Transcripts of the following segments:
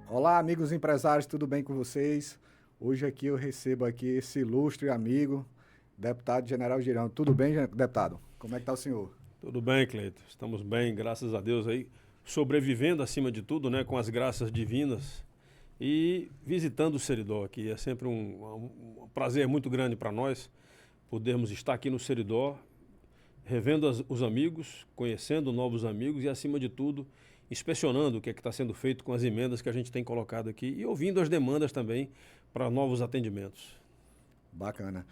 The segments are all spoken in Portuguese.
Olá, amigos empresários, tudo bem com vocês? Hoje aqui eu recebo aqui esse ilustre amigo, deputado General Girão. Tudo bem, deputado? Como é que está o senhor? Tudo bem, Cleiton. Estamos bem, graças a Deus aí, sobrevivendo acima de tudo, né, com as graças divinas e visitando o Seridó aqui. É sempre um prazer muito grande para nós podermos estar aqui no Seridó, revendo os amigos, conhecendo novos amigos e, acima de tudo, inspecionando o que é que está sendo feito com as emendas que a gente tem colocado aqui e ouvindo as demandas também para novos atendimentos. Bacana.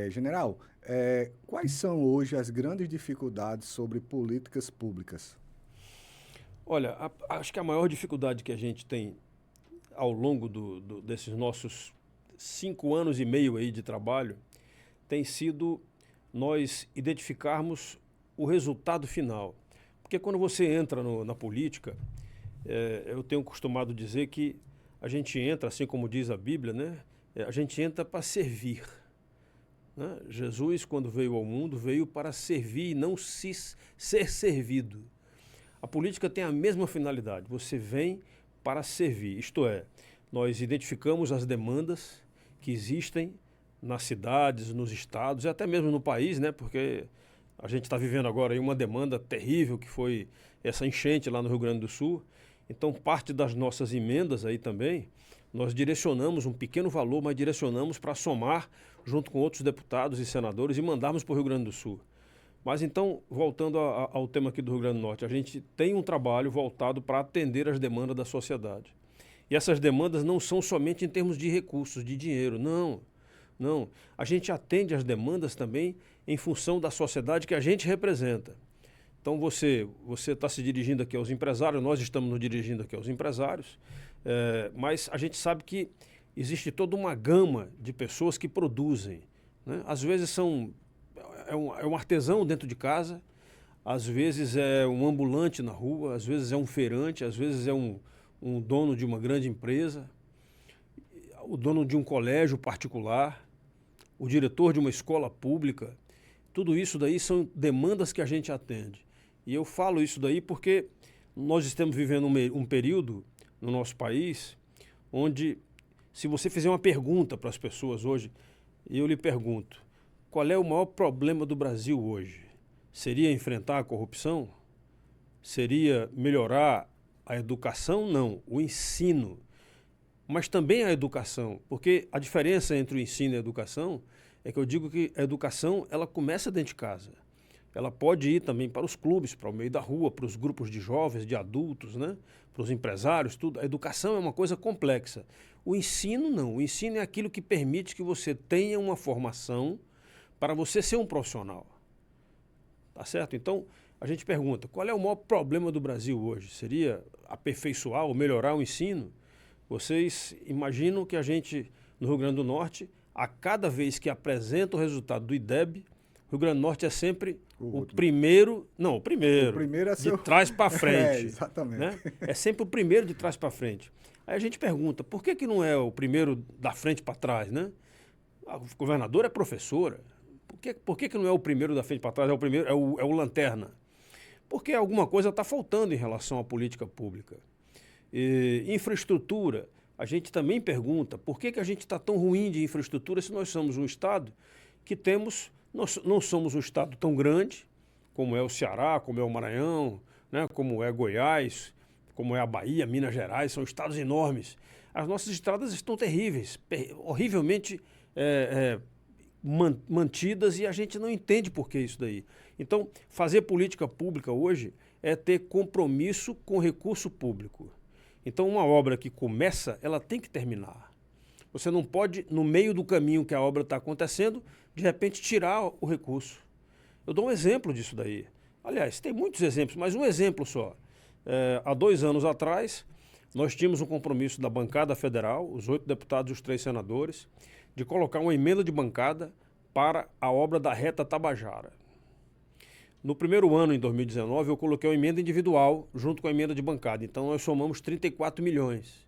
General, quais são hoje as grandes dificuldades sobre políticas públicas? Olha, acho que a maior dificuldade que a gente tem ao longo desses nossos 5 anos e meio aí de trabalho tem sido nós identificarmos o resultado final. Porque quando você entra na política, eu tenho costumado dizer que a gente entra, assim como diz a Bíblia, né? A gente entra para servir. Né? Jesus, quando veio ao mundo, veio para servir e não ser servido. A política tem a mesma finalidade, você vem para servir, isto é, nós identificamos as demandas que existem nas cidades, nos estados e até mesmo no país, né? Porque a gente está vivendo agora aí uma demanda terrível que foi essa enchente lá no Rio Grande do Sul. Então, parte das nossas emendas aí também, nós direcionamos um pequeno valor, mas direcionamos para somar junto com outros deputados e senadores e mandarmos para o Rio Grande do Sul. Mas então, voltando ao tema aqui do Rio Grande do Norte, a gente tem um trabalho voltado para atender as demandas da sociedade. E essas demandas não são somente em termos de recursos, de dinheiro, não. Não, a gente atende as demandas também em função da sociedade que a gente representa. Então você está se dirigindo aqui aos empresários, nós estamos nos dirigindo aqui aos empresários, mas a gente sabe que existe toda uma gama de pessoas que produzem. Né? Às vezes é um artesão dentro de casa, às vezes é um ambulante na rua, às vezes é um feirante, às vezes é um dono de uma grande empresa, o dono de um colégio particular, o diretor de uma escola pública. Tudo isso daí são demandas que a gente atende. E eu falo isso daí porque nós estamos vivendo um período no nosso país onde, se você fizer uma pergunta para as pessoas hoje, eu lhe pergunto, qual é o maior problema do Brasil hoje? Seria enfrentar a corrupção? Seria melhorar a educação? Não, o ensino. Mas também a educação, porque a diferença entre o ensino e a educação é que eu digo que a educação ela começa dentro de casa. Ela pode ir também para os clubes, para o meio da rua, para os grupos de jovens, de adultos, né? Para os empresários, tudo. A educação é uma coisa complexa. O ensino não. O ensino é aquilo que permite que você tenha uma formação para você ser um profissional. Tá certo? Então, a gente pergunta, qual é o maior problema do Brasil hoje? Seria aperfeiçoar ou melhorar o ensino? Vocês imaginam que a gente, no Rio Grande do Norte, a cada vez que apresenta o resultado do IDEB, o Rio Grande do Norte é sempre o primeiro, não, o primeiro é de trás para frente. Exatamente. Né? É sempre o primeiro de trás para frente. Aí a gente pergunta, por que não é o primeiro da frente para trás, né? O governador é professora. Por que não é o primeiro da frente para trás, é o lanterna? Porque alguma coisa está faltando em relação à política pública. Infraestrutura, a gente também pergunta por que a gente está tão ruim de infraestrutura se nós somos um estado que nós não somos um estado tão grande como é o Ceará, como é o Maranhão, né, como é Goiás, como é a Bahia, Minas Gerais, são estados enormes. As nossas estradas estão terríveis, horrivelmente mantidas e a gente não entende por que isso daí. Então, fazer política pública hoje é ter compromisso com o recurso público. Então, uma obra que começa, ela tem que terminar. Você não pode, no meio do caminho que a obra está acontecendo, de repente tirar o recurso. Eu dou um exemplo disso daí. Aliás, tem muitos exemplos, mas um exemplo só. Há 2 anos atrás, nós tínhamos um compromisso da bancada federal, os 8 deputados e os 3 senadores, de colocar uma emenda de bancada para a obra da Reta Tabajara. No primeiro ano, em 2019, eu coloquei uma emenda individual junto com a emenda de bancada. Então, nós somamos 34 milhões.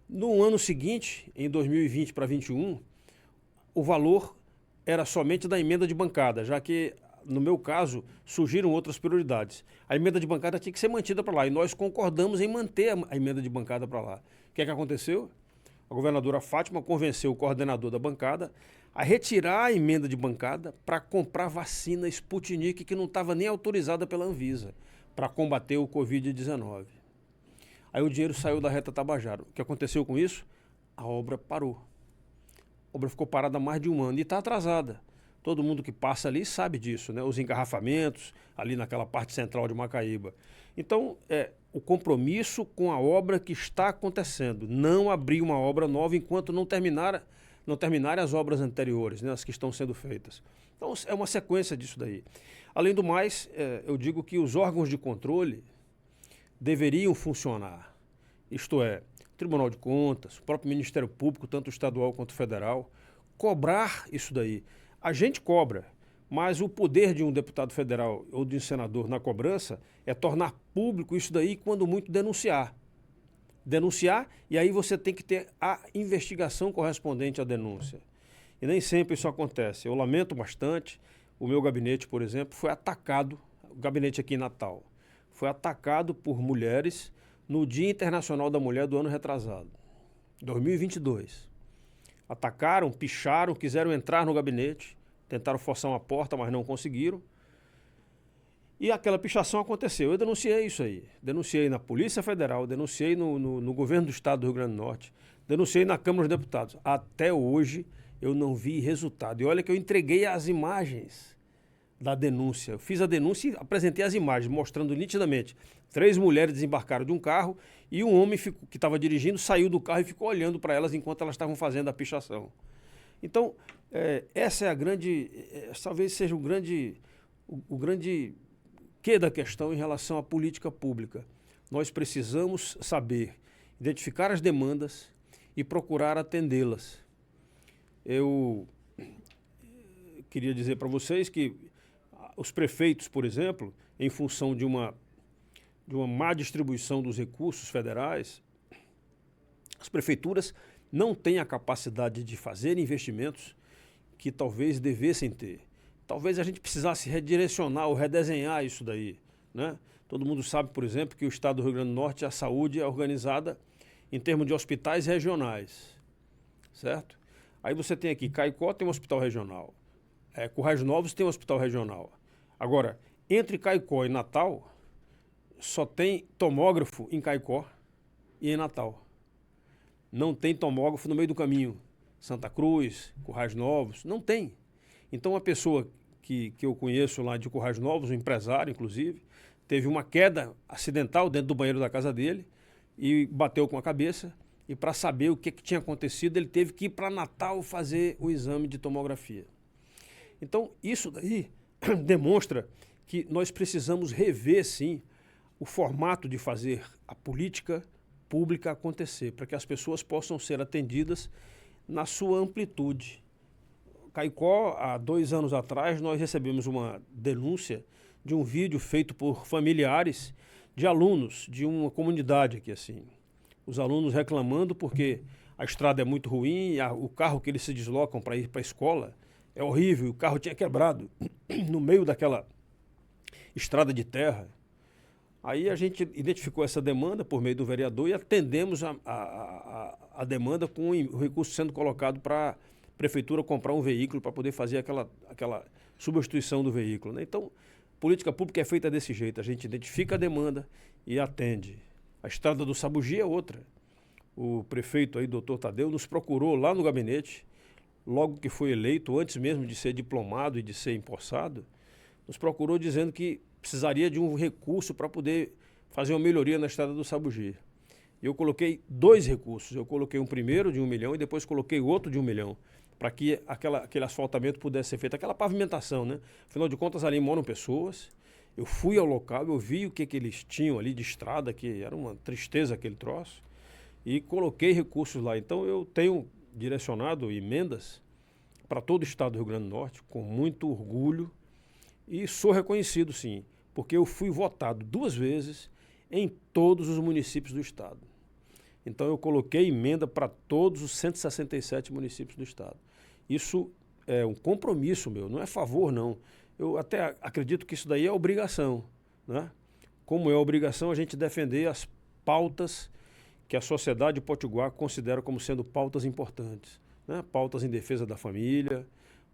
No ano seguinte, em 2020 para 2021, o valor era somente da emenda de bancada, já que no meu caso, surgiram outras prioridades. A emenda de bancada tinha que ser mantida para lá, e nós concordamos em manter a emenda de bancada para lá. O que é que aconteceu? A governadora Fátima convenceu o coordenador da bancada a retirar a emenda de bancada para comprar vacina Sputnik, que não estava nem autorizada pela Anvisa, para combater o Covid-19. Aí o dinheiro saiu da reta Tabajara. O que aconteceu com isso? A obra parou. A obra ficou parada há mais de um ano e está atrasada. Todo mundo que passa ali sabe disso, né? Os engarrafamentos ali naquela parte central de Macaíba. Então, o compromisso com a obra que está acontecendo. Não abrir uma obra nova enquanto não terminarem as obras anteriores, né? As que estão sendo feitas. Então, é uma sequência disso daí. Além do mais, eu digo que os órgãos de controle deveriam funcionar. Isto é, o Tribunal de Contas, o próprio Ministério Público, tanto estadual quanto federal, cobrar isso daí. A gente cobra, mas o poder de um deputado federal ou de um senador na cobrança é tornar público isso daí, quando muito denunciar. Denunciar, e aí você tem que ter a investigação correspondente à denúncia. E nem sempre isso acontece. Eu lamento bastante. O meu gabinete, por exemplo, foi atacado, o gabinete aqui em Natal, foi atacado por mulheres no Dia Internacional da Mulher do ano retrasado, 2022. Atacaram, picharam, quiseram entrar no gabinete, tentaram forçar uma porta, mas não conseguiram. E aquela pichação aconteceu. Eu denunciei isso aí. Denunciei na Polícia Federal, denunciei no governo do estado do Rio Grande do Norte, denunciei na Câmara dos Deputados. Até hoje eu não vi resultado. E olha que eu entreguei as imagens da denúncia. Eu fiz a denúncia e apresentei as imagens, mostrando nitidamente. 3 mulheres desembarcaram de um carro e um homem que estava dirigindo saiu do carro e ficou olhando para elas enquanto elas estavam fazendo a pichação. Então, essa é a grande, talvez seja o grande quê da questão em relação à política pública. Nós precisamos saber identificar as demandas e procurar atendê-las. Eu queria dizer para vocês que os prefeitos, por exemplo, em função de uma má distribuição dos recursos federais, as prefeituras não têm a capacidade de fazer investimentos que talvez devessem ter. Talvez a gente precisasse redirecionar ou redesenhar isso daí, né? Todo mundo sabe, por exemplo, que o estado do Rio Grande do Norte, a saúde é organizada em termos de hospitais regionais, certo? Aí você tem aqui, Caicó tem um hospital regional, Currais Novos tem um hospital regional. Agora, entre Caicó e Natal, só tem tomógrafo em Caicó e em Natal. Não tem tomógrafo no meio do caminho. Santa Cruz, Currais Novos, não tem. Então, uma pessoa que eu conheço lá de Currais Novos, um empresário, inclusive, teve uma queda acidental dentro do banheiro da casa dele e bateu com a cabeça. E para saber o que tinha acontecido, ele teve que ir para Natal fazer o exame de tomografia. Então, isso daí demonstra que nós precisamos rever, sim, o formato de fazer a política pública acontecer, para que as pessoas possam ser atendidas na sua amplitude. Caicó, há 2 anos atrás, nós recebemos uma denúncia de um vídeo feito por familiares de alunos de uma comunidade aqui, assim. Os alunos reclamando porque a estrada é muito ruim, o carro que eles se deslocam para ir para a escola é horrível, o carro tinha quebrado no meio daquela estrada de terra. Aí a gente identificou essa demanda por meio do vereador e atendemos a demanda com o recurso sendo colocado para a prefeitura comprar um veículo para poder fazer aquela substituição do veículo, né? Então, política pública é feita desse jeito, a gente identifica a demanda e atende. A estrada do Sabugi é outra. O prefeito aí, doutor Tadeu, nos procurou lá no gabinete, logo que foi eleito, antes mesmo de ser diplomado e de ser empossado, nos procurou dizendo que precisaria de um recurso para poder fazer uma melhoria na estrada do Sabugi. E eu coloquei 2 recursos. Eu coloquei um primeiro de 1 milhão e depois coloquei outro de 1 milhão, para que aquele asfaltamento pudesse ser feito, aquela pavimentação, né? Afinal de contas, ali moram pessoas. Eu fui ao local, eu vi o que eles tinham ali de estrada, que era uma tristeza aquele troço, e coloquei recursos lá. Então, eu tenho direcionado emendas para todo o estado do Rio Grande do Norte, com muito orgulho, e sou reconhecido, sim, porque eu fui votado 2 vezes em todos os municípios do estado. Então, eu coloquei emenda para todos os 167 municípios do estado. Isso é um compromisso meu, não é favor, não. eu até acredito que isso daí é obrigação, né? Como é obrigação a gente defender as pautas que a sociedade potiguar considera como sendo pautas importantes, né? Pautas em defesa da família,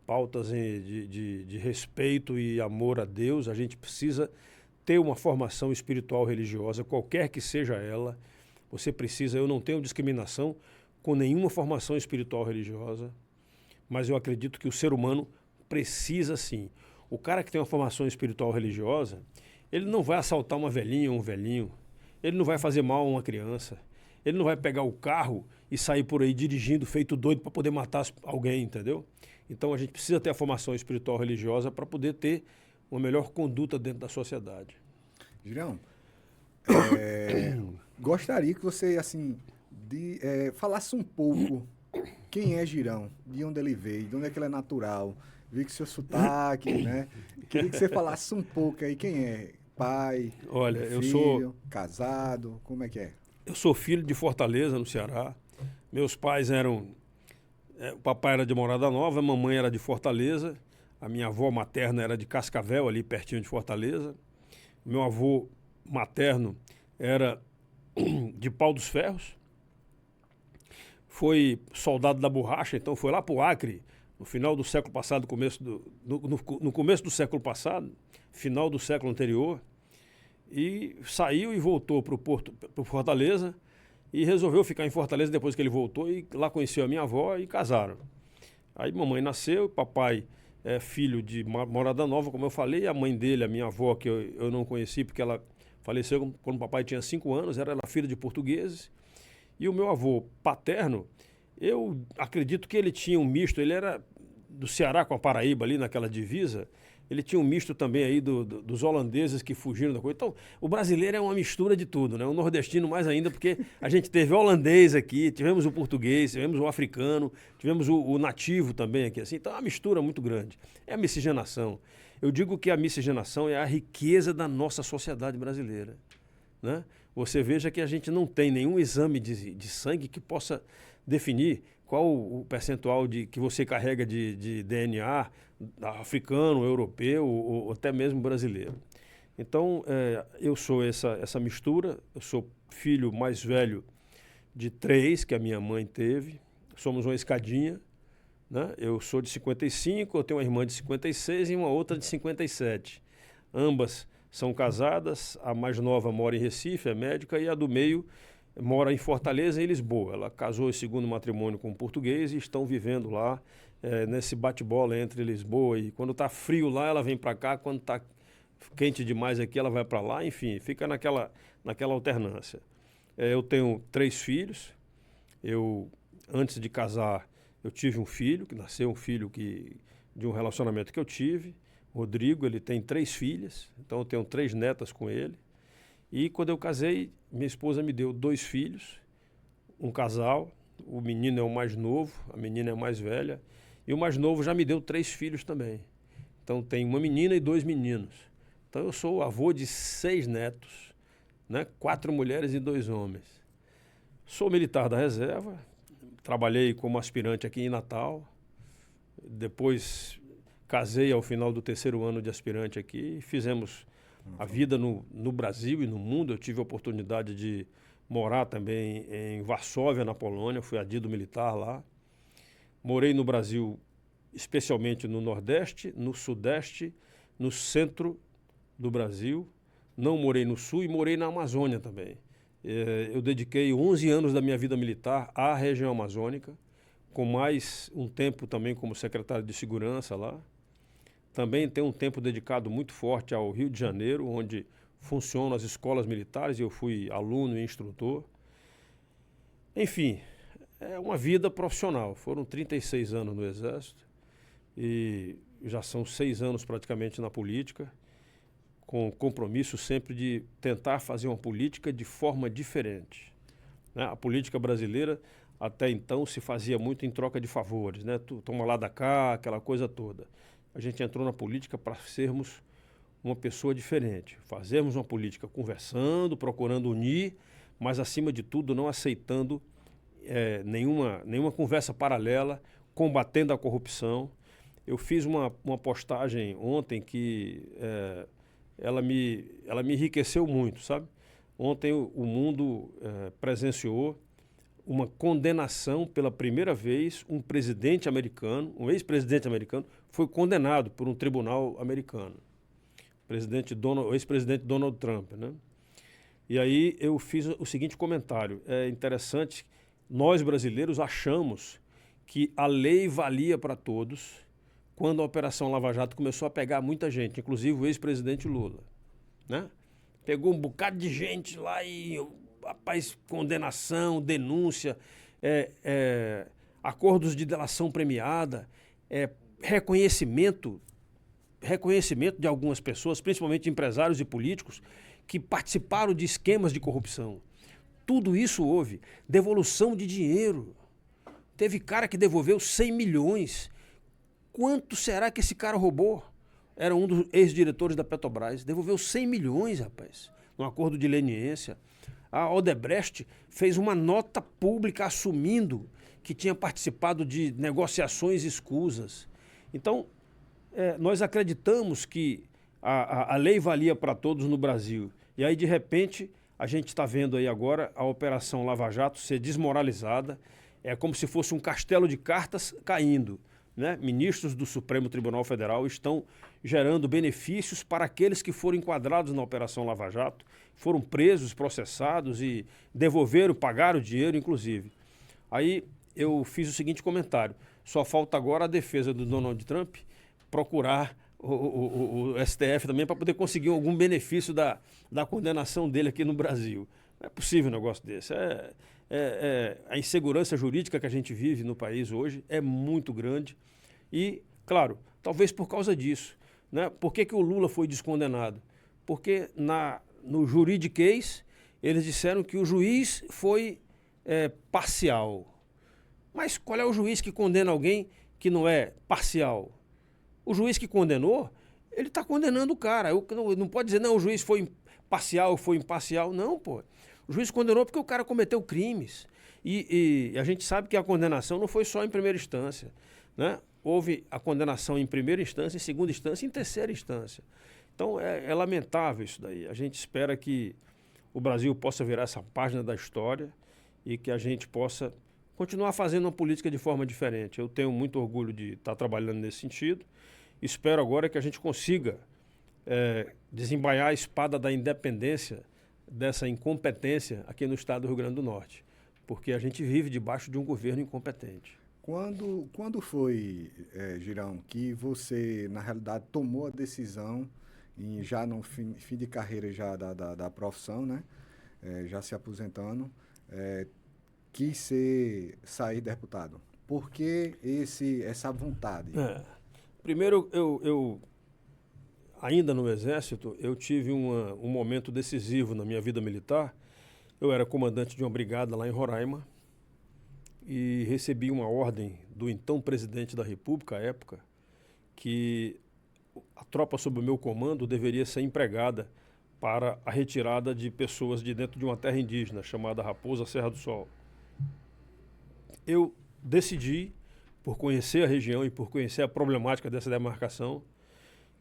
pautas de respeito e amor a Deus. A gente precisa ter uma formação espiritual religiosa, qualquer que seja ela. Você precisa, eu não tenho discriminação com nenhuma formação espiritual religiosa, mas eu acredito que o ser humano precisa sim. O cara que tem uma formação espiritual religiosa, ele não vai assaltar uma velhinha ou um velhinho, ele não vai fazer mal a uma criança, ele não vai pegar o carro e sair por aí dirigindo feito doido para poder matar alguém, entendeu? Então a gente precisa ter a formação espiritual religiosa para poder ter uma melhor conduta dentro da sociedade. Girão, gostaria que você, assim, falasse um pouco quem é Girão, de onde ele veio, de onde é que ele é natural. Vi que seu sotaque, né? Queria que você falasse um pouco aí quem é. Pai, olha, filho, eu sou casado, como é que é? Eu sou filho de Fortaleza, no Ceará. Meus pais eram... o papai era de Morada Nova, a mamãe era de Fortaleza. A minha avó materna era de Cascavel, ali pertinho de Fortaleza. Meu avô materno era de Pau dos Ferros. Foi soldado da borracha, então foi lá para o Acre, no final do século passado, no começo do século passado, final do século anterior, e saiu e voltou para o Fortaleza, e resolveu ficar em Fortaleza depois que ele voltou, e lá conheceu a minha avó e casaram. Aí mamãe nasceu, papai é filho de Morada Nova, como eu falei, a mãe dele, a minha avó, que eu não conheci porque ela faleceu quando o papai tinha 5 anos, era filha de portugueses. E o meu avô paterno, eu acredito que ele tinha um misto, ele era do Ceará com a Paraíba, ali naquela divisa, ele tinha um misto também aí dos holandeses que fugiram da coisa. Então, o brasileiro é uma mistura de tudo, né? O nordestino mais ainda, porque a gente teve holandês aqui, tivemos o português, tivemos o africano, tivemos o nativo também aqui, assim. Então, é uma mistura muito grande. É a miscigenação. Eu digo que a miscigenação é a riqueza da nossa sociedade brasileira, né? Você veja que a gente não tem nenhum exame de sangue que possa definir qual o percentual que você carrega de DNA africano, europeu ou até mesmo brasileiro. Então, eu sou essa mistura, eu sou filho mais velho de 3 que a minha mãe teve, somos uma escadinha, né? Eu sou de 55, eu tenho uma irmã de 56 e uma outra de 57. Ambas são casadas, a mais nova mora em Recife, é médica, e a do meio mora em Fortaleza e Lisboa. Ela casou em segundo matrimônio com um português e estão vivendo lá nesse bate-bola entre Lisboa e quando está frio lá ela vem para cá, quando está quente demais aqui ela vai para lá, enfim, fica naquela alternância. Eu tenho 3 filhos, antes de casar eu tive um filho, que nasceu um filho de um relacionamento que eu tive, Rodrigo, ele tem 3 filhas, então eu tenho 3 netas com ele. E quando eu casei, minha esposa me deu 2 filhos, um casal, o menino é o mais novo, a menina é a mais velha, e o mais novo já me deu 3 filhos também. Então tem uma menina e 2 meninos. Então eu sou avô de 6 netos, né? 4 mulheres e 2 homens. Sou militar da reserva, trabalhei como aspirante aqui em Natal, depois casei ao final do 3º ano de aspirante aqui, fizemos a vida no Brasil e no mundo. Eu tive a oportunidade de morar também em Varsóvia, na Polônia, fui adido militar lá. Morei no Brasil, especialmente no Nordeste, no Sudeste, no centro do Brasil. Não morei no Sul e morei na Amazônia também. Eu dediquei 11 anos da minha vida militar à região amazônica, com mais um tempo também como secretário de segurança lá. Também tem um tempo dedicado muito forte ao Rio de Janeiro, onde funcionam as escolas militares, e eu fui aluno e instrutor. Enfim, é uma vida profissional. Foram 36 anos no Exército e já são 6 anos praticamente na política, com compromisso sempre de tentar fazer uma política de forma diferente, né? A política brasileira até então se fazia muito em troca de favores, né? Toma lá da cá, aquela coisa toda. A gente entrou na política para sermos uma pessoa diferente, fazermos uma política conversando, procurando unir, mas acima de tudo não aceitando nenhuma conversa paralela, combatendo a corrupção. Eu fiz uma postagem ontem que ela me enriqueceu muito, sabe? Ontem o mundo presenciou uma condenação pela primeira vez, um presidente americano, um ex-presidente americano, foi condenado por um tribunal americano. O ex-presidente Donald Trump, né? E aí eu fiz o seguinte comentário. É interessante, nós brasileiros achamos que a lei valia para todos quando a Operação Lava Jato começou a pegar muita gente, inclusive o ex-presidente Lula, né? Pegou um bocado de gente lá e, rapaz, condenação, denúncia, acordos de delação premiada, reconhecimento de algumas pessoas, principalmente empresários e políticos, que participaram de esquemas de corrupção. Tudo isso houve. Devolução de dinheiro. Teve cara que devolveu 100 milhões. Quanto será que esse cara roubou? Era um dos ex-diretores da Petrobras. Devolveu 100 milhões, rapaz, num acordo de leniência. A Odebrecht fez uma nota pública assumindo que tinha participado de negociações escusas. Então, nós acreditamos que a lei valia para todos no Brasil. E aí, de repente, a gente está vendo aí agora a Operação Lava Jato ser desmoralizada. É como se fosse um castelo de cartas caindo, né? Ministros do Supremo Tribunal Federal estão gerando benefícios para aqueles que foram enquadrados na Operação Lava Jato, foram presos, processados e devolveram, pagaram o dinheiro, inclusive. Aí eu fiz o seguinte comentário: só falta agora a defesa do Donald Trump procurar o STF também para poder conseguir algum benefício da condenação dele aqui no Brasil. Não é possível um negócio desse. A insegurança jurídica que a gente vive no país hoje é muito grande e, claro, talvez por causa disso, né? Por que o Lula foi descondenado? Porque no juridiquês eles disseram que o juiz foi parcial. Mas qual é o juiz que condena alguém que não é parcial? O juiz que condenou, ele está condenando o cara. Não pode dizer, não, o juiz foi parcial, foi imparcial. Não, pô. O juiz condenou porque o cara cometeu crimes. E a gente sabe que a condenação não foi só em primeira instância, né? Houve a condenação em primeira instância, em segunda instância e em terceira instância. Então, é lamentável isso daí. A gente espera que o Brasil possa virar essa página da história e que a gente possa continuar fazendo uma política de forma diferente. Eu tenho muito orgulho de estar trabalhando nesse sentido. Espero agora que a gente consiga desembainhar a espada da independência dessa incompetência aqui no estado do Rio Grande do Norte, porque a gente vive debaixo de um governo incompetente. Quando foi, Girão, que você, na realidade, tomou a decisão, já no fim de carreira já da profissão, né? Já se aposentando, quis sair deputado? Por que essa vontade? Primeiro, eu ainda no Exército, eu tive um momento decisivo na minha vida militar. Eu era comandante de uma brigada lá em Roraima e recebi uma ordem do então presidente da República, à época, que a tropa sob o meu comando deveria ser empregada para a retirada de pessoas de dentro de uma terra indígena chamada Raposa Serra do Sol. Eu decidi, por conhecer a região e por conhecer a problemática dessa demarcação,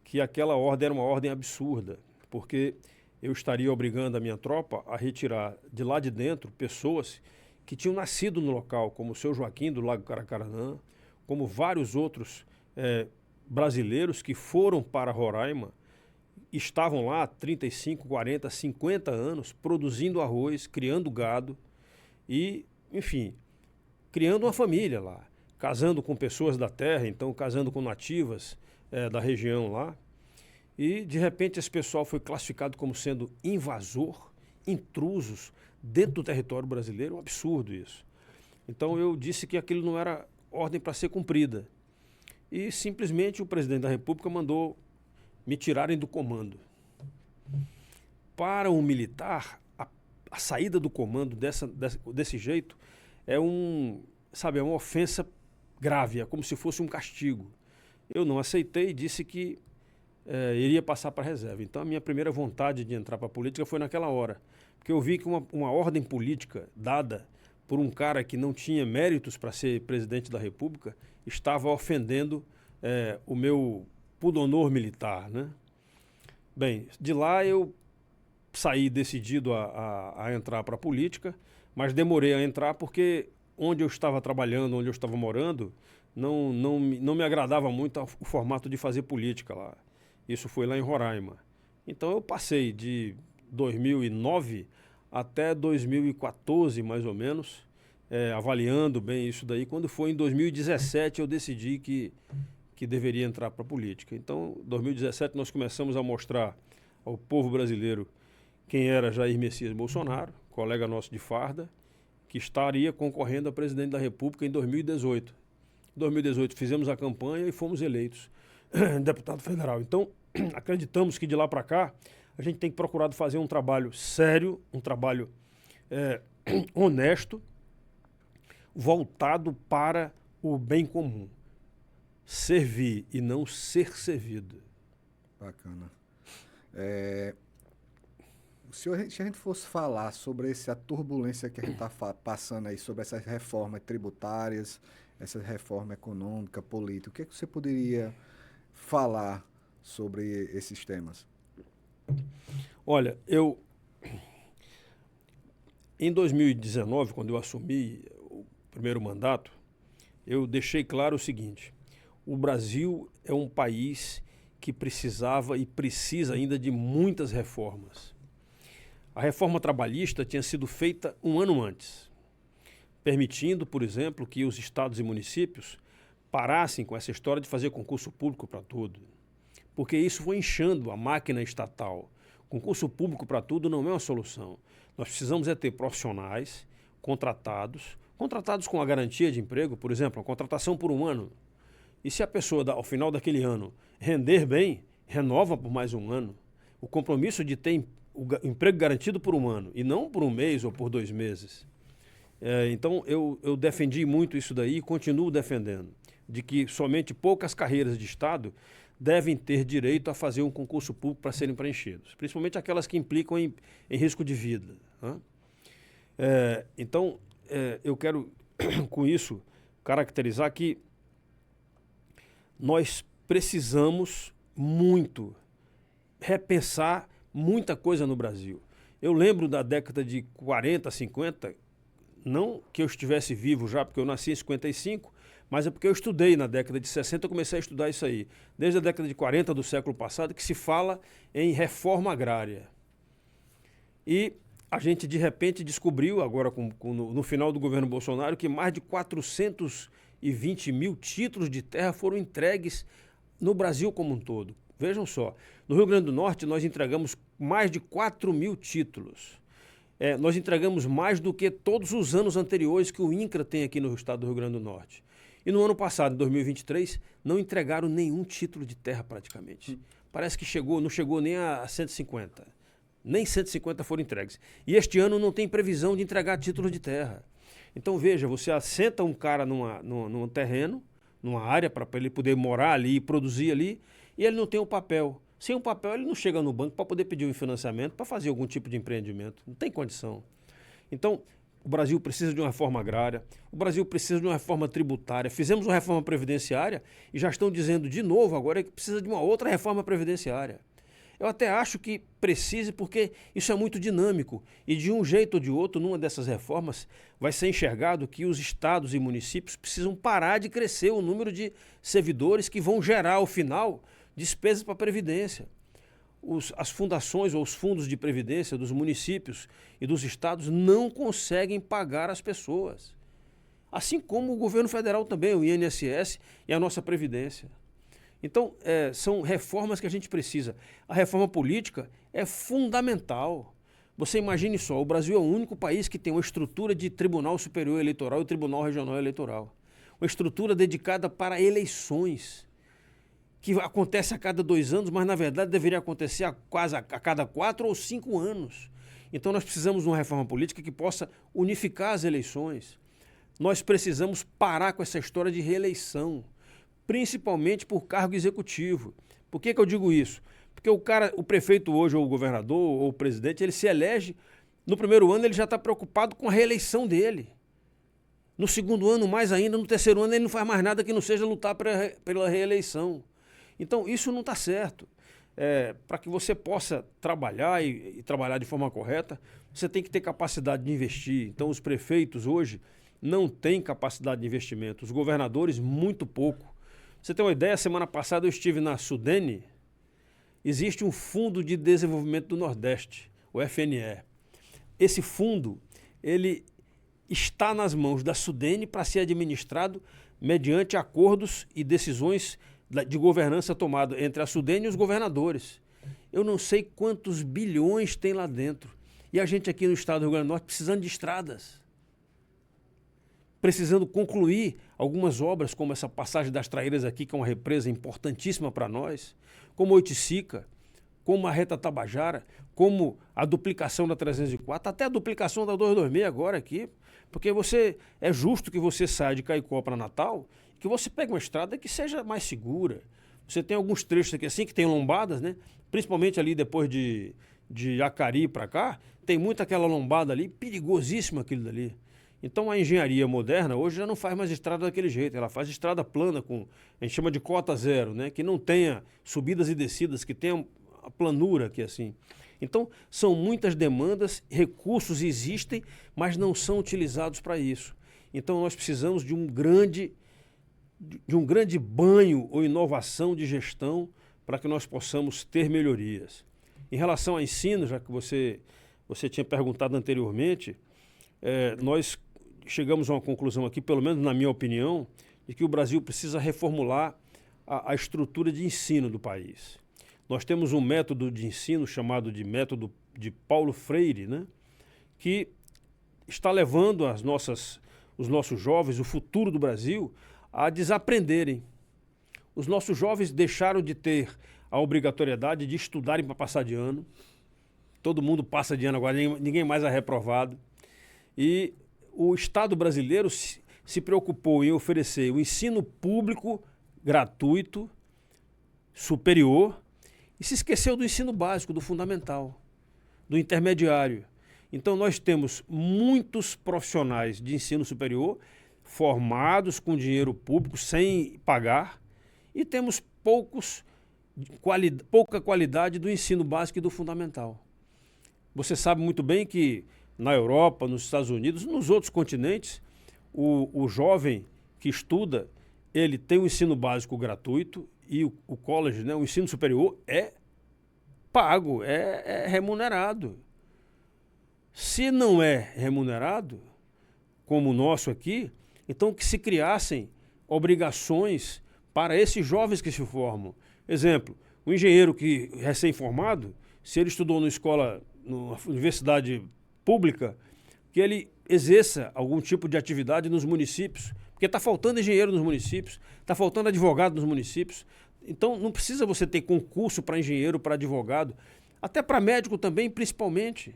que aquela ordem era uma ordem absurda, porque eu estaria obrigando a minha tropa a retirar de lá de dentro pessoas que tinham nascido no local, como o seu Joaquim do Lago Caracaranã, como vários outros brasileiros que foram para Roraima, estavam lá há 35, 40, 50 anos, produzindo arroz, criando gado e, enfim, criando uma família lá, casando com pessoas da terra, então casando com nativas da região lá. E, de repente, esse pessoal foi classificado como sendo invasor, intrusos, dentro do território brasileiro. Um absurdo isso. Então, eu disse que aquilo não era ordem para ser cumprida. E, simplesmente, o presidente da República mandou me tirarem do comando. Para um militar, a saída do comando desse jeito é uma ofensa grave, é como se fosse um castigo. Eu não aceitei e disse que iria passar para a reserva. Então, a minha primeira vontade de entrar para a política foi naquela hora. Porque eu vi que uma ordem política dada por um cara que não tinha méritos para ser presidente da República estava ofendendo o meu pundonor militar, né? Bem, de lá eu saí decidido a entrar para a política, mas demorei a entrar porque onde eu estava trabalhando, onde eu estava morando, não me agradava muito o formato de fazer política lá. Isso foi lá em Roraima. Então eu passei de 2009 até 2014, mais ou menos, avaliando bem isso daí. Quando foi em 2017 eu decidi que deveria entrar para a política. Então, em 2017 nós começamos a mostrar ao povo brasileiro quem era Jair Messias Bolsonaro, colega nosso de farda, que estaria concorrendo a presidente da República em 2018. Em 2018 fizemos a campanha e fomos eleitos deputado federal. Então, acreditamos que de lá para cá a gente tem procurado fazer um trabalho sério, um trabalho honesto, voltado para o bem comum. Servir e não ser servido. Bacana. Se a gente fosse falar sobre essa turbulência que a gente está passando aí, sobre essas reformas tributárias, essa reforma econômica, política, o que é que você poderia falar sobre esses temas? Olha, em 2019, quando eu assumi o primeiro mandato, eu deixei claro o seguinte: o Brasil é um país que precisava e precisa ainda de muitas reformas. A reforma trabalhista tinha sido feita um ano antes, permitindo, por exemplo, que os estados e municípios parassem com essa história de fazer concurso público para tudo. Porque isso foi inchando a máquina estatal. Concurso público para tudo não é uma solução. Nós precisamos ter profissionais contratados com a garantia de emprego, por exemplo, a contratação por um ano. E se a pessoa, ao final daquele ano, render bem, renova por mais um ano. O compromisso de ter o emprego garantido por um ano e não por um mês ou por 2 meses. Então, eu defendi muito isso daí e continuo defendendo, de que somente poucas carreiras de Estado devem ter direito a fazer um concurso público para serem preenchidos, principalmente aquelas que implicam em risco de vida. Né? Então, eu quero, com isso, caracterizar que nós precisamos muito repensar muita coisa no Brasil. Eu lembro da década de 40, 50, não que eu estivesse vivo já, porque eu nasci em 55, mas é porque eu estudei na década de 60, eu comecei a estudar isso aí. Desde a década de 40 do século passado, que se fala em reforma agrária. E a gente, de repente, descobriu, agora no final do governo Bolsonaro, que mais de 420 mil títulos de terra foram entregues no Brasil como um todo. Vejam só, no Rio Grande do Norte nós entregamos mais de 4 mil títulos. Nós entregamos mais do que todos os anos anteriores que o INCRA tem aqui no estado do Rio Grande do Norte. E no ano passado, em 2023, não entregaram nenhum título de terra praticamente. Parece que não chegou nem a 150. Nem 150 foram entregues. E este ano não tem previsão de entregar títulos de terra. Então veja, você assenta um cara num terreno, numa área para ele poder morar ali e produzir ali, e ele não tem o papel. Sem o papel, ele não chega no banco para poder pedir um financiamento para fazer algum tipo de empreendimento. Não tem condição. Então, o Brasil precisa de uma reforma agrária, o Brasil precisa de uma reforma tributária. Fizemos uma reforma previdenciária e já estão dizendo de novo agora que precisa de uma outra reforma previdenciária. Eu até acho que precise, porque isso é muito dinâmico. E de um jeito ou de outro, numa dessas reformas, vai ser enxergado que os estados e municípios precisam parar de crescer o número de servidores que vão gerar, ao final, despesas para a Previdência. As fundações ou os fundos de Previdência dos municípios e dos estados não conseguem pagar as pessoas. Assim como o governo federal também, o INSS e a nossa Previdência. Então, são reformas que a gente precisa. A reforma política é fundamental. Você imagine só, o Brasil é o único país que tem uma estrutura de Tribunal Superior Eleitoral e Tribunal Regional Eleitoral. Uma estrutura dedicada para eleições, que acontece a cada 2 anos, mas na verdade deveria acontecer a cada 4 ou 5 anos. Então nós precisamos de uma reforma política que possa unificar as eleições. Nós precisamos parar com essa história de reeleição, principalmente por cargo executivo. Por que eu digo isso? Porque o prefeito hoje, ou o governador, ou o presidente, ele se elege, no primeiro ano ele já está preocupado com a reeleição dele. No segundo ano, mais ainda, no terceiro ano, ele não faz mais nada que não seja lutar pela reeleição. Então, isso não está certo. Para que você possa trabalhar e trabalhar de forma correta, você tem que ter capacidade de investir. Então, os prefeitos hoje não têm capacidade de investimento. Os governadores, muito pouco. Você tem uma ideia, semana passada eu estive na Sudene. Existe um Fundo de Desenvolvimento do Nordeste, o FNE. Esse fundo, ele está nas mãos da Sudene para ser administrado mediante acordos e decisões de governança tomada entre a Sudene e os governadores. Eu não sei quantos bilhões tem lá dentro. E a gente aqui no estado do Rio Grande do Norte precisando de estradas. Precisando concluir algumas obras, como essa passagem das Traíras aqui, que é uma represa importantíssima para nós, como Oiticica, como a Reta Tabajara, como a duplicação da 304, até a duplicação da 226 agora aqui, porque é justo que você saia de Caicó para Natal, que você pegue uma estrada que seja mais segura. Você tem alguns trechos aqui assim que tem lombadas, né? Principalmente ali depois de Acari para cá, tem muito aquela lombada ali, perigosíssima aquilo dali. Então a engenharia moderna hoje já não faz mais estrada daquele jeito, ela faz estrada plana, a gente chama de cota zero, né? Que não tenha subidas e descidas, que tenha a planura aqui assim. Então são muitas demandas, recursos existem, mas não são utilizados para isso. Então nós precisamos de um grande banho ou inovação de gestão para que nós possamos ter melhorias. Em relação ao ensino, já que você tinha perguntado anteriormente, nós chegamos a uma conclusão aqui, pelo menos na minha opinião, de que o Brasil precisa reformular a estrutura de ensino do país. Nós temos um método de ensino chamado de método de Paulo Freire, né, que está levando os nossos jovens, o futuro do Brasil, a desaprenderem. Os nossos jovens deixaram de ter a obrigatoriedade de estudarem para passar de ano. Todo mundo passa de ano agora, ninguém mais é reprovado. E o Estado brasileiro se preocupou em oferecer o ensino público gratuito, superior, e se esqueceu do ensino básico, do fundamental, do intermediário. Então nós temos muitos profissionais de ensino superior formados com dinheiro público sem pagar e temos pouca qualidade do ensino básico e do fundamental. Você sabe muito bem que na Europa, nos Estados Unidos, nos outros continentes, o jovem que estuda, ele tem o ensino básico gratuito e o college, né, o ensino superior é pago, é remunerado. Se não é remunerado, como o nosso aqui, então que se criassem obrigações para esses jovens que se formam. Exemplo, o engenheiro que recém-formado, se ele estudou numa universidade pública, que ele exerça algum tipo de atividade nos municípios, porque está faltando engenheiro nos municípios, está faltando advogado nos municípios. Então não precisa você ter concurso para engenheiro, para advogado, até para médico também, principalmente,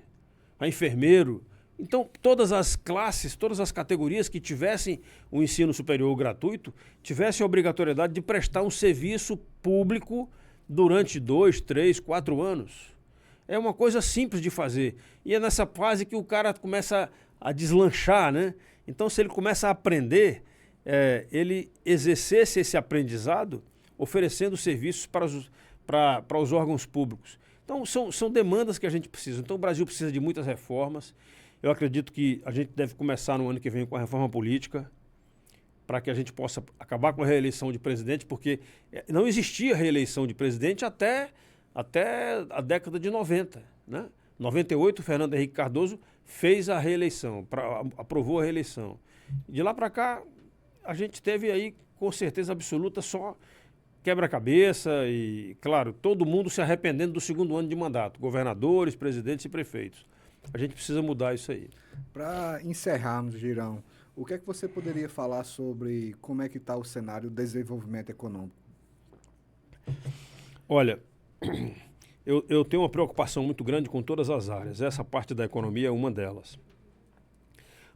para enfermeiro. Então todas as classes, todas as categorias que tivessem o ensino superior gratuito, tivessem a obrigatoriedade de prestar um serviço público durante 2, 3, 4 anos. É uma coisa simples de fazer. E é nessa fase que o cara começa a deslanchar, né? Então, se ele começa a aprender, ele exercesse esse aprendizado oferecendo serviços para os órgãos públicos. Então, são demandas que a gente precisa. Então, o Brasil precisa de muitas reformas. Eu acredito que a gente deve começar no ano que vem com a reforma política, para que a gente possa acabar com a reeleição de presidente, porque não existia reeleição de presidente até a década de 90, né? 98, Fernando Henrique Cardoso fez a reeleição, aprovou a reeleição. De lá para cá, a gente teve aí, com certeza absoluta, só quebra-cabeça e, claro, todo mundo se arrependendo do segundo ano de mandato, governadores, presidentes e prefeitos. A gente precisa mudar isso aí. Para encerrarmos, Girão, o que é que você poderia falar sobre como é que está o cenário do desenvolvimento econômico? Olha, eu tenho uma preocupação muito grande com todas as áreas. Essa parte da economia é uma delas.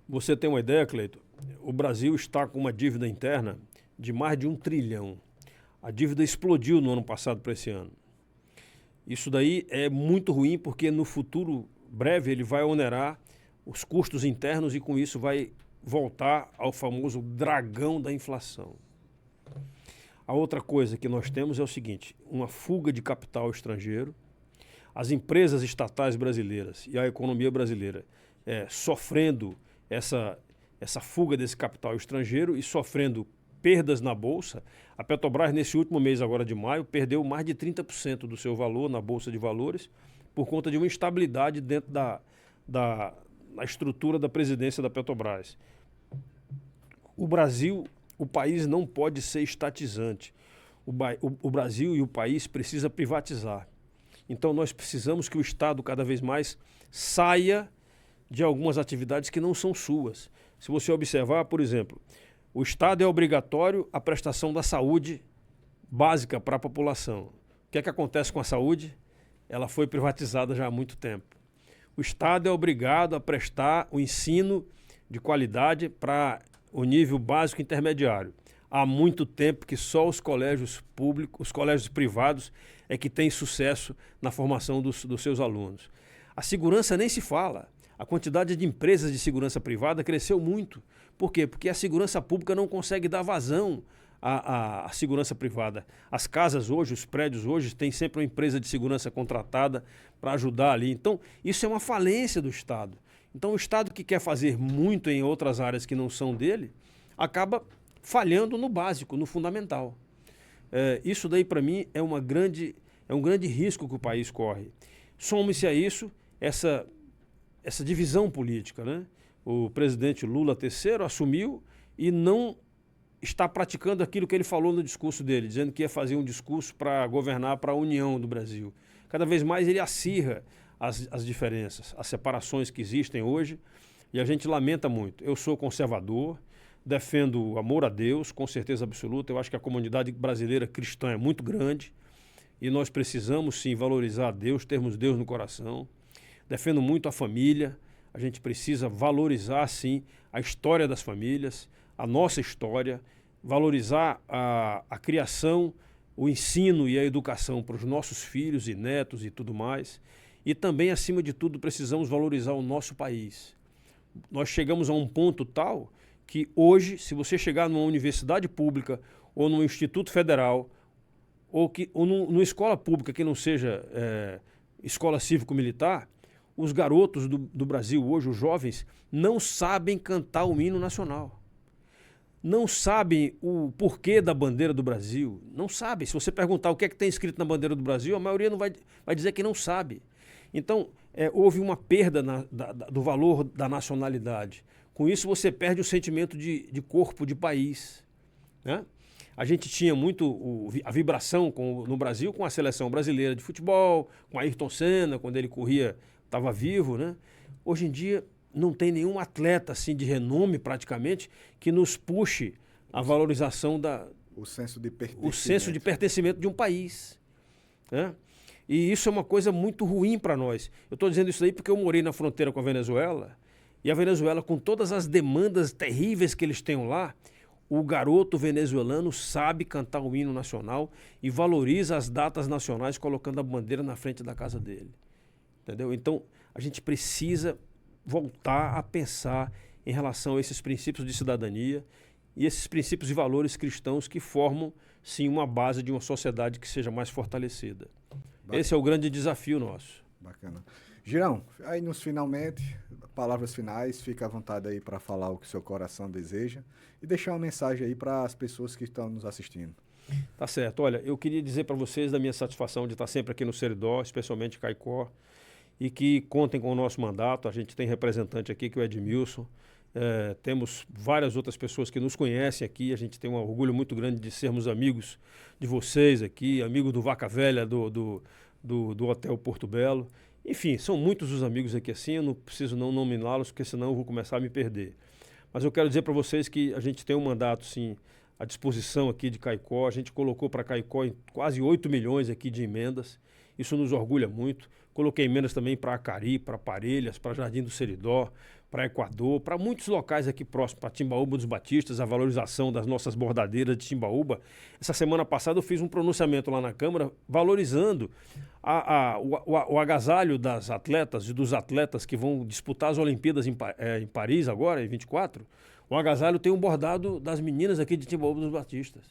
Você tem uma ideia, Cleito? O Brasil está com uma dívida interna de mais de 1 trilhão. A dívida explodiu no ano passado para esse ano. Isso daí é muito ruim porque no futuro breve ele vai onerar os custos internos e com isso vai voltar ao famoso dragão da inflação. A outra coisa que nós temos é o seguinte, uma fuga de capital estrangeiro, as empresas estatais brasileiras e a economia brasileira sofrendo essa fuga desse capital estrangeiro e sofrendo perdas na Bolsa. A Petrobras, nesse último mês agora de maio, perdeu mais de 30% do seu valor na Bolsa de Valores por conta de uma instabilidade dentro da estrutura da presidência da Petrobras. O Brasil, o país não pode ser estatizante. O Brasil e o país precisa privatizar. Então nós precisamos que o Estado cada vez mais saia de algumas atividades que não são suas. Se você observar, por exemplo, o Estado é obrigatório a prestação da saúde básica para a população. O que é que acontece com a saúde? Ela foi privatizada já há muito tempo. O Estado é obrigado a prestar o ensino de qualidade para o nível básico intermediário. Há muito tempo que só os colégios públicos, os colégios privados é que têm sucesso na formação dos seus alunos. A segurança nem se fala. A quantidade de empresas de segurança privada cresceu muito. Por quê? Porque a segurança pública não consegue dar vazão à segurança privada. As casas hoje, os prédios hoje, têm sempre uma empresa de segurança contratada para ajudar ali. Então, isso é uma falência do Estado. Então, o Estado que quer fazer muito em outras áreas que não são dele, acaba falhando no básico, no fundamental. Isso daí, para mim, é um grande risco que o país corre. Some-se a isso essa divisão política, né? O presidente Lula III assumiu e não está praticando aquilo que ele falou no discurso dele, dizendo que ia fazer um discurso para governar para a união do Brasil. Cada vez mais ele acirra as diferenças, as separações que existem hoje, e a gente lamenta muito. Eu sou conservador, defendo o amor a Deus, com certeza absoluta. Eu acho que a comunidade brasileira cristã é muito grande e nós precisamos, sim, valorizar a Deus, termos Deus no coração. Defendo muito a família. A gente precisa valorizar, sim, a história das famílias, a nossa história, valorizar a criação, o ensino e a educação para os nossos filhos e netos e tudo mais. E também, acima de tudo, precisamos valorizar o nosso país. Nós chegamos a um ponto tal que hoje, se você chegar numa universidade pública ou num instituto federal ou numa escola pública que não seja escola cívico-militar, os garotos do Brasil hoje, os jovens, não sabem cantar o hino nacional. Não sabem o porquê da bandeira do Brasil. Não sabem. Se você perguntar o que é que tem escrito na bandeira do Brasil, a maioria não vai dizer que não sabe. Então, houve uma perda do valor da nacionalidade. Com isso, você perde o sentimento de corpo, de país, né? A gente tinha muito a vibração no Brasil com a seleção brasileira de futebol, com Ayrton Senna, quando ele corria, estava vivo, né? Hoje em dia, não tem nenhum atleta assim, de renome, praticamente, que nos puxe a valorização o senso de pertencimento de um país, né? E isso é uma coisa muito ruim para nós. Eu estou dizendo isso aí porque eu morei na fronteira com a Venezuela, e a Venezuela, com todas as demandas terríveis que eles têm lá, o garoto venezuelano sabe cantar o hino nacional e valoriza as datas nacionais colocando a bandeira na frente da casa dele. Entendeu? Então, a gente precisa voltar a pensar em relação a esses princípios de cidadania e esses princípios e valores cristãos que formam, sim, uma base de uma sociedade que seja mais fortalecida. Bacana. Esse é o grande desafio nosso. Bacana. Girão, aí finalmente, palavras finais, fica à vontade aí para falar o que seu coração deseja e deixar uma mensagem aí para as pessoas que estão nos assistindo. Tá certo. Olha, eu queria dizer para vocês da minha satisfação de estar sempre aqui no Seridó, especialmente Caicó, e que contem com o nosso mandato. A gente tem representante aqui, que é o Edmilson. Temos várias outras pessoas que nos conhecem aqui. A gente tem um orgulho muito grande de sermos amigos de vocês aqui, amigos do Vaca Velha, do Hotel Porto Belo. Enfim, são muitos os amigos aqui assim, eu não preciso não nominá-los, porque senão eu vou começar a me perder. Mas eu quero dizer para vocês que a gente tem um mandato, sim, à disposição aqui de Caicó. A gente colocou para Caicó quase 8 milhões aqui de emendas. Isso nos orgulha muito. Coloquei emendas também para Acari, para Parelhas, para Jardim do Seridó, para Equador, para muitos locais aqui próximos, para Timbaúba dos Batistas, a valorização das nossas bordadeiras de Timbaúba. Essa semana passada eu fiz um pronunciamento lá na Câmara valorizando o agasalho das atletas e dos atletas que vão disputar as Olimpíadas em Paris agora, em 24. O agasalho tem um bordado das meninas aqui de Timbaúba dos Batistas.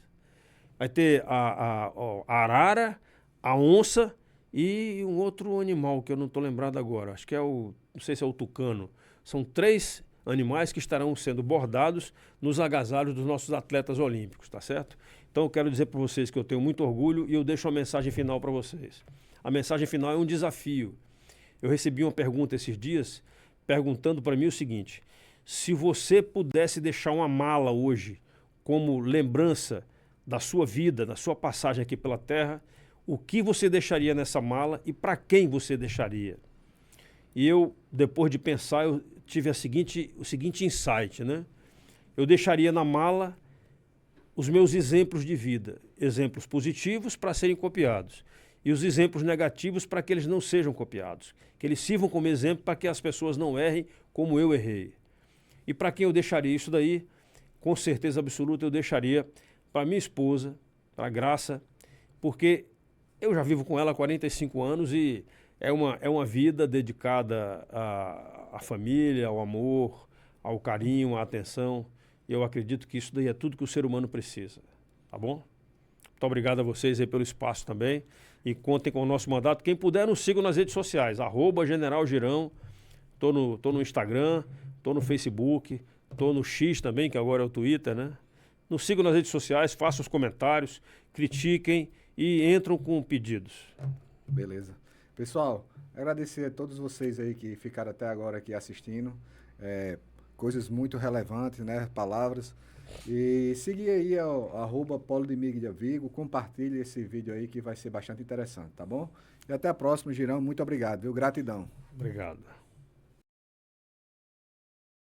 Vai ter a arara, a onça e um outro animal que eu não estou lembrado agora. Acho que não sei se é o tucano. São 3 animais que estarão sendo bordados nos agasalhos dos nossos atletas olímpicos, tá certo? Então eu quero dizer para vocês que eu tenho muito orgulho e eu deixo uma mensagem final para vocês. A mensagem final é um desafio. Eu recebi uma pergunta esses dias perguntando para mim o seguinte: se você pudesse deixar uma mala hoje como lembrança da sua vida, da sua passagem aqui pela Terra, o que você deixaria nessa mala e para quem você deixaria? E eu, depois de pensar, eu tive o seguinte insight, né? Eu deixaria na mala os meus exemplos de vida, exemplos positivos para serem copiados e os exemplos negativos para que eles não sejam copiados, que eles sirvam como exemplo para que as pessoas não errem como eu errei. E para quem eu deixaria isso daí? Com certeza absoluta eu deixaria para minha esposa, para a Graça, porque eu já vivo com ela há 45 anos e é uma vida dedicada à família, ao amor, ao carinho, à atenção. E eu acredito que isso daí é tudo que o ser humano precisa. Tá bom? Muito obrigado a vocês aí pelo espaço também. E contem com o nosso mandato. Quem puder, nos sigam nas redes sociais. @General Girão. Tô no Instagram, tô no Facebook, tô no X também, que agora é o Twitter, né? Nos sigam nas redes sociais, façam os comentários, critiquem e entram com pedidos. Beleza. Pessoal, agradecer a todos vocês aí que ficaram até agora aqui assistindo. Coisas muito relevantes, né? Palavras. E seguir aí @PoloDemigdaVigo, compartilhe esse vídeo aí que vai ser bastante interessante, tá bom? E até a próxima, Girão. Muito obrigado, viu? Gratidão. Obrigado.